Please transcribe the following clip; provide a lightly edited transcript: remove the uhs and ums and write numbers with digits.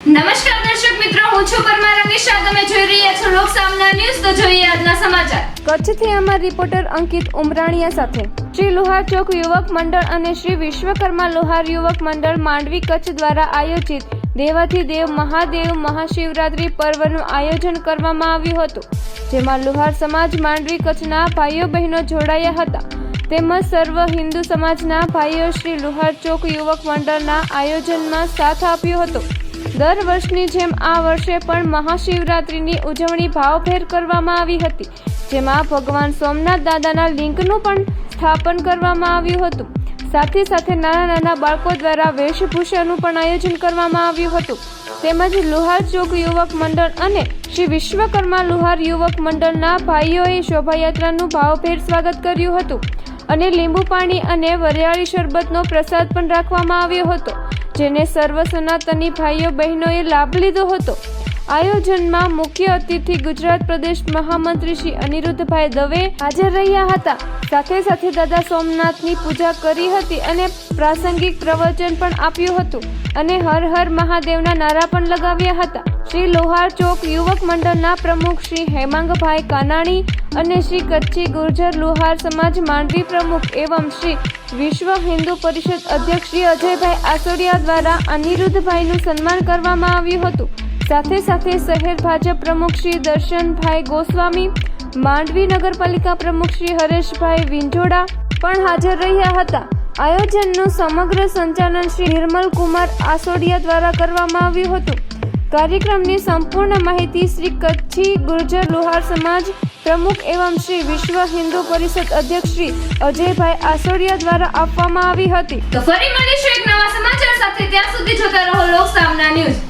નમસ્કાર દર્શક મિત્રો, હું છું પરમાર અનિશા. તમે જોઈ રહ્યા છો લોક સામના ન્યૂઝ. તો જોઈએ આજના સમાચાર. કચ્છથી અમારા રિપોર્ટર અંકિત ઉમરાણીયા સાથે. શ્રી લુહાર ચોક યુવક મંડળ અને શ્રી વિશ્વકર્મા લુહાર યુવક મંડળ માંડવી કચ્છ દ્વારા આયોજિત દેવાથી દેવ મહાદેવ મહાશિવરાત્રી પર્વનું આયોજન કરવામાં આવ્યું હતું, જેમાં લુહાર સમાજ માંડવી કચ્છના ભાઈઓ બહેનો જોડાયા હતા. તેમજ સર્વ હિન્દુ સમાજના ભાઈઓ શ્રી લુહાર ચોક યુવક મંડળના આયોજનમાં સાથ આપ્યો હતો. દર વર્ષની જેમ આ વર્ષે પણ મહાશિવરાત્રિની ઉજવણી ભાવભેર કરવામાં આવી હતી, જેમાં ભગવાન સોમનાથ દાદાના લિંગનું પણ સ્થાપન કરવામાં આવ્યું હતું. સાથે સાથે નાના બાળકો દ્વારા વેશભૂષાનું પણ આયોજન કરવામાં આવ્યું હતું. તેમજ લુહાર ચોક યુવક મંડળ અને શ્રી વિશ્વકર્મા લુહાર યુવક મંડળના ભાઈઓએ શોભાયાત્રાનું ભાવભેર સ્વાગત કર્યું હતું અને લીંબુ પાણી અને વરિયાળી શરબતનો પ્રસાદ પણ રાખવામાં આવ્યો હતો, જેને સર્વ સનાતની ભાઈઓ બહેનોએ લાભ લીધો હતો. આયોજનમાં મુખ્ય અતિથિ ગુજરાત પ્રદેશ મહામંત્રી શ્રી અનિરુદ્ધભાઈ દવે હાજર રહ્યા હતા. સાથે સાથે દાદા સોમનાથની પૂજા કરી હતી અને પ્રાસંગિક પ્રવચન પણ આપ્યું હતું અને હર હર મહાદેવના નારા પણ લગાવ્યા હતા. શ્રી લોહાર ચોક યુવક મંડળના પ્રમુખ શ્રી હેમાંગભાઈ કાનાણી અને શ્રી કચ્છી ગુર્જર લુહાર સમાજ માંડવી પ્રમુખ એવં શ્રી વિશ્વ હિન્દુ પરિષદ અધ્યક્ષ શ્રી અજયભાઈ આસોડિયા દ્વારા અનિરુદ્ધભાઈનું સન્માન કરવામાં આવ્યું હતું. સાથે સાથે શહેર ભાજપ પ્રમુખ શ્રી દર્શનભાઈ ગોસ્વામી, માંડવી નગરપાલિકા પ્રમુખ શ્રી હરેશભાઈ વિંજોડા પણ હાજર રહ્યા હતા. આયોજનનું સમગ્ર સંચાલન શ્રી નિર્મલ કુમાર આસોડિયા દ્વારા કરવામાં આવ્યું હતું. કાર્યક્રમની સંપૂર્ણ માહિતી શ્રી કચ્છી ગુર્જર લુહાર સમાજ પ્રમુખ એવં શ્રી વિશ્વ હિન્દુ પરિષદ અધ્યક્ષ શ્રી અજયભાઈ આસોડિયા દ્વારા આપવામાં આવી હતી. તો ફરી મળીશું એક નવા સમાચાર સાથે. ત્યાં સુધી જોતા રહો લોક સામના ન્યૂઝ.